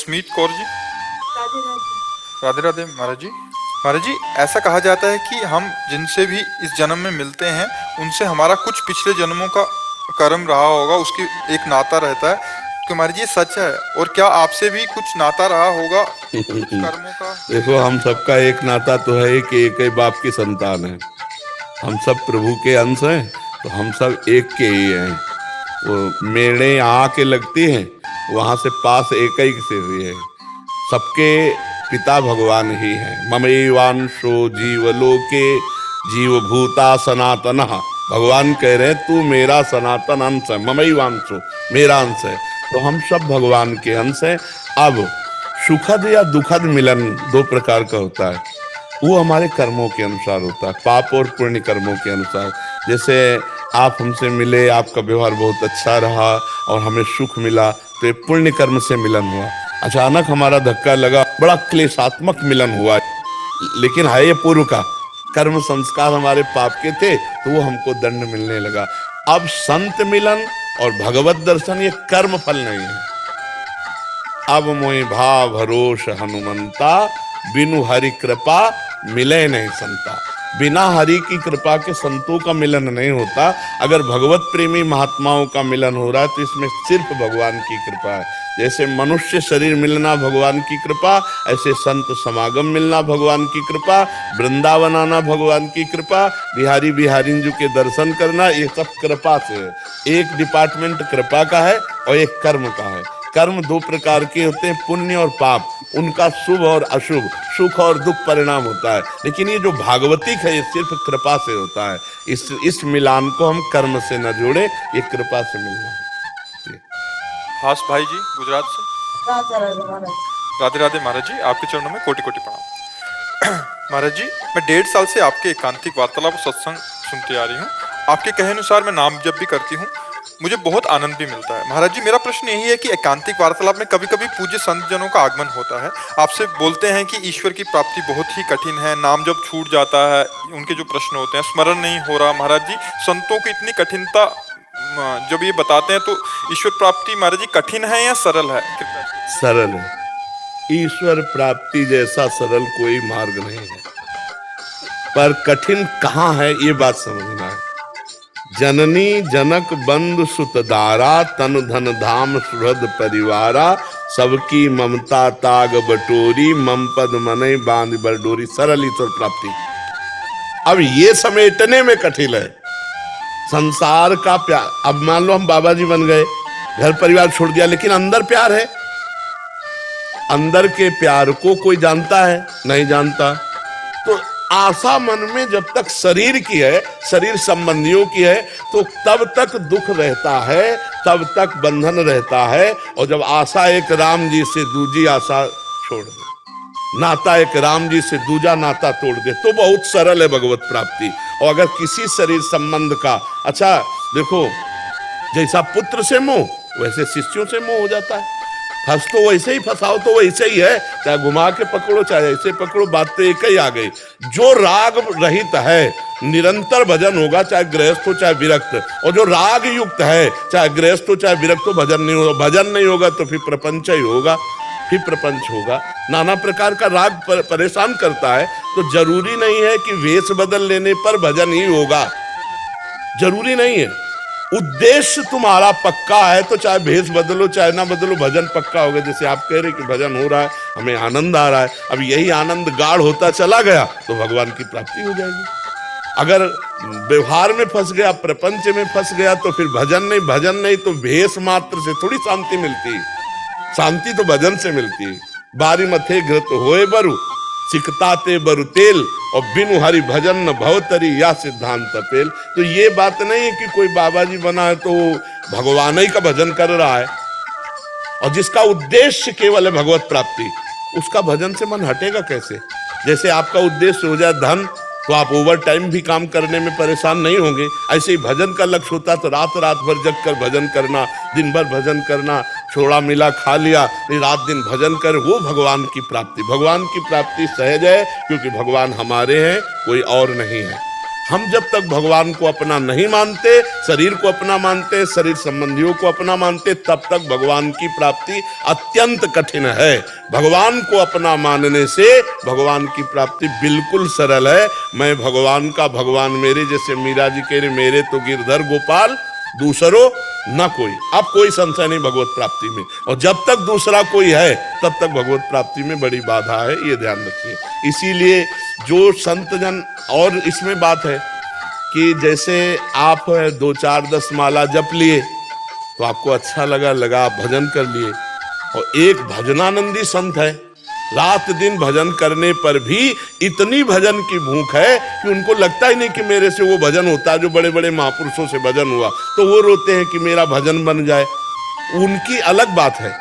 जसमीत कौर जी। राधे राधे। राधे राधे महाराज जी। महाराज जी, ऐसा कहा जाता है कि हम जिनसे भी इस जन्म में मिलते हैं उनसे हमारा कुछ पिछले जन्मों का कर्म रहा होगा, उसकी एक नाता रहता है। तो महाराज जी, ये सच है? और क्या आपसे भी कुछ नाता रहा होगा कुछ कर्मों का? देखो, हम सबका एक नाता तो है कि एक ही बाप की संतान है। हम सब प्रभु के अंश हैं, तो हम सब एक के ही हैं। वो मेढ़े यहाँ के लगती हैं, वहां से पास एक ही से हुई है। सबके पिता भगवान ही हैं। ममैवांशो जीवलोके जीवभूता सनातन। भगवान कह रहे हैं तू मेरा सनातन अंश है, ममैवांशो मेरा अंश है। तो हम सब भगवान के अंश हैं। अब सुखद या दुखद मिलन दो प्रकार का होता है। वो हमारे कर्मों के अनुसार होता है, पाप और पुण्य कर्मों के अनुसार। जैसे आप हमसे मिले, आपका व्यवहार बहुत अच्छा रहा और हमें सुख मिला, तो ये पुण्य कर्म से मिलन हुआ। अचानक हमारा धक्का लगा, बड़ा क्लेशात्मक मिलन हुआ, लेकिन है ये पूर्व का कर्म संस्कार हमारे पाप के थे, तो वो हमको दंड मिलने लगा। अब संत मिलन और भगवत दर्शन ये कर्म फल नहीं है। अब मोहि भाव भरोस हनुमंता, बिनु हरि कृपा मिले नहीं संता। बिना हरि की कृपा के संतों का मिलन नहीं होता। अगर भगवत प्रेमी महात्माओं का मिलन हो रहा है तो इसमें सिर्फ भगवान की कृपा है। जैसे मनुष्य शरीर मिलना भगवान की कृपा, ऐसे संत समागम मिलना भगवान की कृपा, वृंदावन आना भगवान की कृपा, बिहारी बिहारी जी के दर्शन करना, ये सब कृपा से है। एक डिपार्टमेंट कृपा का है और एक कर्म का है। कर्म दो प्रकार के होते हैं, पुण्य और पाप। उनका शुभ और अशुभ, सुख और दुख परिणाम होता है। लेकिन ये जो भागवतिक है, ये सिर्फ कृपा से होता है। इस मिलान को हम कर्म से न जोड़े, ये कृपा से मिलना है। हास भाई जी गुजरात से। राधे राधे महाराज। राधे राधे महाराज जी, आपके चरणों में कोटि कोटि प्रणाम। महाराज जी, मैं 1.5 साल से आपके एकांतिक वार्तालाप और सत्संग सुनती आ रही हूँ। आपके कहे अनुसार मैं नाम जप भी करती हूँ, मुझे बहुत आनंद भी मिलता है। महाराज जी, मेरा प्रश्न यही है कि एकांतिक वार्तालाप में कभी कभी पूज्य संत जनों का आगमन होता है, आपसे बोलते हैं कि ईश्वर की प्राप्ति बहुत ही कठिन है, नाम जब छूट जाता है, उनके जो प्रश्न होते हैं, स्मरण नहीं हो रहा। महाराज जी, संतों की इतनी कठिनता जब ये बताते हैं, तो ईश्वर प्राप्ति महाराज जी कठिन है या सरल है? सरल है। ईश्वर प्राप्ति जैसा सरल कोई मार्ग नहीं है, पर कठिन कहाँ है ये बात समझना है। जननी जनक बंधु सुत दारा, तन धन धाम सुहृद परिवारा, सबकी ममता ताग बटोरी, मम पद मनई बांध बरडोरी। सरल ईश्वर प्राप्ति। अब ये समेटने में कठिन है संसार का प्यार। अब मान लो हम बाबा जी बन गए, घर परिवार छोड़ दिया, लेकिन अंदर प्यार है। अंदर के प्यार को कोई जानता है? नहीं जानता। तो आशा मन में जब तक शरीर की है, शरीर संबंधियों की है, तो तब तक दुख रहता है, तब तक बंधन रहता है। और जब आशा एक राम जी से दूजी आशा छोड़ दे, नाता एक राम जी से दूजा नाता तोड़ दे, तो बहुत सरल है भगवत प्राप्ति। और अगर किसी शरीर संबंध का, अच्छा देखो, जैसा पुत्र से मोह, वैसे शिष्यों से मोह हो जाता है। फंस तो वैसे ही, फंसाओ तो वैसे ही है, चाहे घुमा के पकड़ो चाहे ऐसे पकड़ो, बात तो एक ही आ गई। जो राग रहित है निरंतर भजन होगा, चाहे गृहस्थ हो चाहे विरक्त। और जो राग युक्त है, चाहे गृहस्थ हो चाहे विरक्त हो, भजन नहीं होगा। भजन नहीं होगा तो फिर प्रपंच ही होगा, फिर प्रपंच होगा। नाना प्रकार का राग परेशान करता है। तो जरूरी नहीं है कि वेश बदल लेने पर भजन ही होगा, जरूरी नहीं है। उद्देश्य तुम्हारा पक्का है तो चाहे भेष बदलो चाहे ना बदलो, भजन पक्का होगा। जैसे आप कह रहे कि भजन हो रहा है, हमें आनंद आ रहा है, अब यही आनंद गाढ़ होता चला गया तो भगवान की प्राप्ति हो जाएगी। अगर व्यवहार में फंस गया, प्रपंच में फंस गया, तो फिर भजन नहीं तो भेष मात्र से थोड़ी शांति मिलती है। शांति तो भजन से मिलती है। बारी मथे घृत होए बरु, सिकताते बरु तेल, और बिनु हरि भजन न भवतरी, या सिद्धांत पेल। तो ये बात नहीं है कि कोई बाबा जी बना है तो भगवान ही का भजन कर रहा है। और जिसका उद्देश्य केवल है भगवत प्राप्ति, उसका भजन से मन हटेगा कैसे? जैसे आपका उद्देश्य हो जाए धन, तो आप ओवर टाइम भी काम करने में परेशान नहीं होंगे। ऐसे ही भजन का लक्ष्य होता तो रात भर जग कर भजन करना, दिन भर भजन करना, छोड़ा मिला खा लिया, रात दिन भजन कर, वो भगवान की प्राप्ति। भगवान की प्राप्ति सहज है, क्योंकि भगवान हमारे हैं, कोई और नहीं है। हम जब तक भगवान को अपना नहीं मानते, शरीर को अपना मानते, शरीर संबंधियों को अपना मानते, तब तक भगवान की प्राप्ति अत्यंत कठिन है। भगवान को अपना मानने से भगवान की प्राप्ति बिल्कुल सरल है। मैं भगवान का, भगवान मेरे, जैसे मीरा जी कह रहे मेरे तो गिरधर गोपाल दूसरो न कोई। अब कोई संशय नहीं भगवत प्राप्ति में, और जब तक दूसरा कोई है तब तक भगवत प्राप्ति में बड़ी बाधा है, ये ध्यान रखिए। इसीलिए जो संत जन, और इसमें बात है कि जैसे आप 2 4 10 माला जप लिए तो आपको अच्छा लगा, आप भजन कर लिए, और एक भजनानंदी संत है, रात दिन भजन करने पर भी इतनी भजन की भूख है कि उनको लगता ही नहीं कि मेरे से वो भजन होता है जो बड़े बड़े महापुरुषों से भजन हुआ, तो वो रोते हैं कि मेरा भजन बन जाए। उनकी अलग बात है,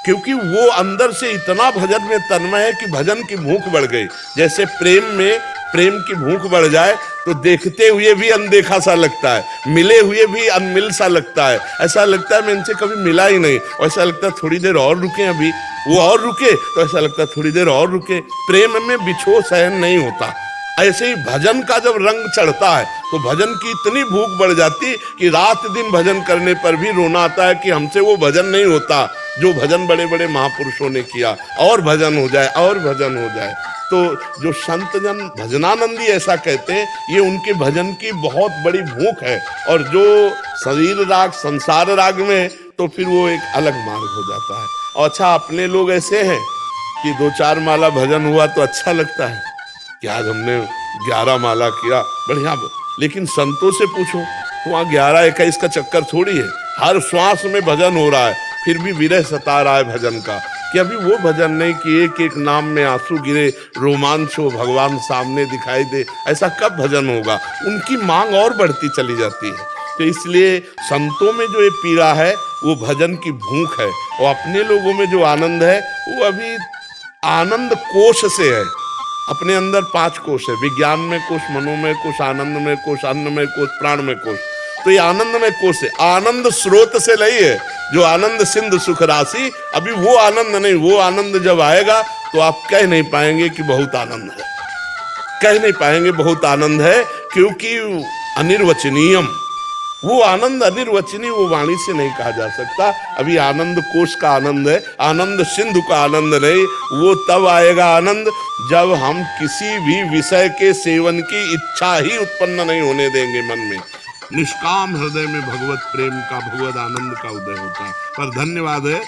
क्योंकि वो अंदर से इतना भजन में तन्मय है कि भजन की भूख बढ़ गई। जैसे प्रेम में प्रेम की भूख बढ़ जाए तो देखते हुए भी अनदेखा सा लगता है, मिले हुए भी अनमिल सा लगता है, ऐसा लगता है मैं इनसे कभी मिला ही नहीं, और ऐसा लगता है थोड़ी देर और रुके, अभी वो और रुके तो ऐसा लगता है थोड़ी देर और रुके। प्रेम में बिछो सहन नहीं होता। ऐसे ही भजन का जब रंग चढ़ता है तो भजन की इतनी भूख बढ़ जाती कि रात दिन भजन करने पर भी रोना आता है कि हमसे वो भजन नहीं होता जो भजन बड़े बड़े महापुरुषों ने किया, और भजन हो जाए, और भजन हो जाए। तो जो संत जन भजनानंदी ऐसा कहते हैं, ये उनके भजन की बहुत बड़ी भूख है। और जो शरीर राग, संसार राग में, तो फिर वो एक अलग मार्ग हो जाता है। और अच्छा, अपने लोग ऐसे हैं कि 2 4 माला भजन हुआ तो अच्छा लगता है कि आज हमने 11 माला किया, बढ़िया। लेकिन संतों से पूछो तो वहाँ 11 21 का चक्कर थोड़ी है, हर श्वास में भजन हो रहा है, फिर भी विरह सता रहा है भजन का, कि अभी वो भजन नहीं कि एक एक नाम में आंसू गिरे, रोमांच हो, भगवान सामने दिखाई दे, ऐसा कब भजन होगा। उनकी मांग और बढ़ती चली जाती है। तो इसलिए संतों में जो ये पीड़ा है वो भजन की भूख है, और अपने लोगों में जो आनंद है वो अभी आनंद कोश से है। अपने अंदर 5 कोश है, विज्ञान में कोश, मनोमय कोश, आनंद में कोश, अन्न में कोश, प्राण में कोश। तो ये आनंद में कोश है, आनंद स्रोत से नहीं है, जो आनंद सिंधु सुख राशि, अभी वो आनंद नहीं। वो आनंद जब आएगा तो आप कह नहीं पाएंगे कि बहुत आनंद है, कह नहीं पाएंगे बहुत आनंद है, क्योंकि अनिर्वचनीयम, वो आनंद अनिर्वचनीय, वो वाणी से नहीं कहा जा सकता। अभी आनंद कोश का आनंद है, आनंद सिंधु का आनंद नहीं। वो तब आएगा आनंद जब हम किसी भी विषय के सेवन की इच्छा ही उत्पन्न नहीं होने देंगे मन में। निष्काम हृदय में भगवत प्रेम का, भगवत आनंद का उदय होता है। पर धन्यवाद है,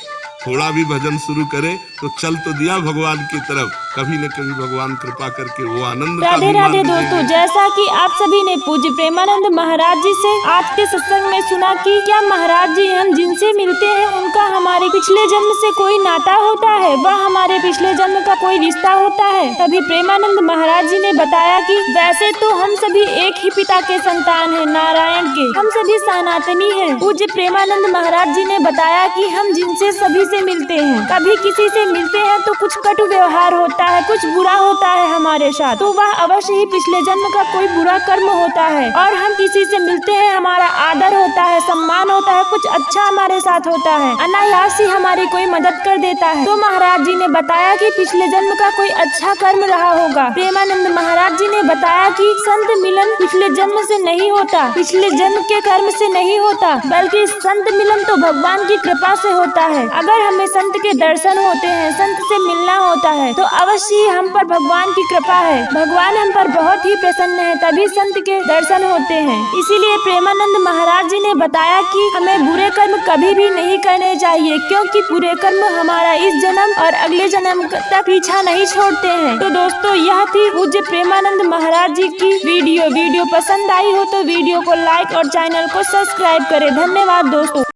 थोड़ा भी भजन शुरू करे तो चल तो दिया भगवान की तरफ, कभी न कभी भगवान कृपा करके वो आनंद। राधे राधे दोस्तों, जैसा कि आप सभी ने पूज्य प्रेमानंद महाराज जी से आज के सत्संग में सुना कि क्या महाराज जी हम जिनसे मिलते हैं उनका हमारे पिछले जन्म से कोई नाता होता है, वह हमारे पिछले जन्म का कोई रिश्ता होता है। तभी प्रेमानंद महाराज जी ने बताया कि वैसे तो हम सभी एक ही पिता के संतान हैं, नारायण के, हम सभी सनातनी हैं। पूज्य प्रेमानंद महाराज जी ने बताया कि हम जिनसे सभी से मिलते हैं, कभी किसी से मिलते हैं तो कुछ कटु व्यवहार होता है, कुछ बुरा होता है हमारे साथ, तो वह अवश्य ही पिछले जन्म का कोई बुरा कर्म होता है। और हम किसी से मिलते हैं, हमारा आदर होता है, सम्मान होता है, कुछ अच्छा हमारे साथ होता है, अनायास ही हमारी कोई मदद कर देता है, तो महाराज जी ने बताया कि पिछले जन्म का कोई अच्छा कर्म रहा होगा। प्रेमानंद महाराज जी ने बताया कि संत मिलन पिछले जन्म से नहीं होता, पिछले जन्म के कर्म से नहीं होता, बल्कि संत मिलन तो भगवान की कृपा से होता है। अगर हमें संत के दर्शन होते हैं, संत से मिलना होता है, तो अवश्य ही हम पर भगवान की कृपा है, भगवान हम पर बहुत ही प्रसन्न है, तभी संत के दर्शन होते हैं। इसीलिए प्रेमानंद महाराज जी ने बताया कि हमें बुरे कर्म कभी भी नहीं करने चाहिए, क्योंकि बुरे कर्म हमारा इस जन्म और अगले जन्म तक पीछा नहीं छोड़ते हैं। तो दोस्तों, यह थी पूज्य प्रेमानंद महाराज जी की वीडियो पसंद आई हो तो वीडियो को लाइक और चैनल को सब्सक्राइब करें। धन्यवाद दोस्तों।